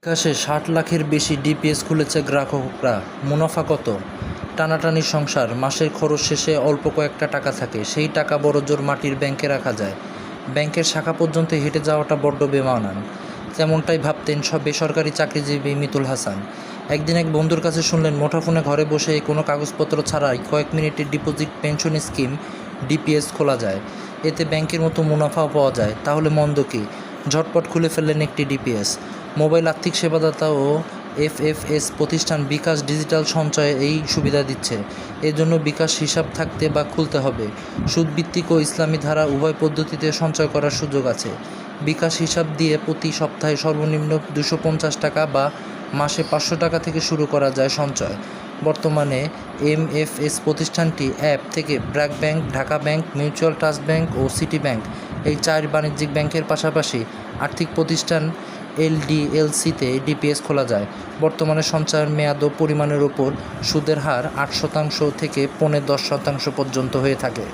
বিকাশে ৬০ লাখের বেশি ডিপিএস খুলেছে গ্রাহকরা। মুনাফা কত? টানাটানি সংসার, মাসের খরচ শেষে অল্প কয়েকটা টাকা থাকে, সেই টাকা বড়জোর মাটির ব্যাংকে রাখা যায়। ব্যাংকের শাখা পর্যন্ত হেঁটে যাওয়াটা বড্ড বেমানান। তেমনটাই ভাবতেন বেসরকারি চাকরিজীবী মিতুল হাসান। একদিন এক বন্ধুর কাছে শুনলেন মুঠোফোনে ঘরে বসে কোনো কাগজপত্র ছাড়াই কয়েক মিনিটের ডিপোজিট পেনশন স্কিম ডিপিএস খোলা যায়। এতে ব্যাংকের মতো মুনাফাও পাওয়া যায়। তাহলে মন্দ কী? ঝটপট খুলে ফেললেন একটি ডিপিএস। মোবাইল আর্থিক সেবাদাতা ও এফএফএস প্রতিষ্ঠান বিকাশ ডিজিটাল সঞ্চয়ে এই সুবিধা দিচ্ছে। এজন্য বিকাশ হিসাব থাকতে বা খুলতে হবে। সুদভিত্তিক ও ইসলামী ধারা উভয় পদ্ধতিতে সঞ্চয় করার সুযোগ আছে। বিকাশ হিসাব দিয়ে প্রতি সপ্তাহে সর্বনিম্ন 250 টাকা বা মাসে 500 টাকা থেকে শুরু করা যায় সঞ্চয়। বর্তমানে এমএফএস প্রতিষ্ঠানটি অ্যাপ থেকে BRAC Bank, Dhaka Bank, Mutual Trust Bank ও সিটি ব্যাংক এই 4 বাণিজ্যিক ব্যাংকের পাশাপাশি আর্থিক প্রতিষ্ঠান এলডিএলসিতে ডিপিএস খোলা যায়। বর্তমানে সঞ্চয়ের মেয়াদ ও পরিমাণের ওপর সুদের হার 8% থেকে 10% পর্যন্ত হয়ে থাকে।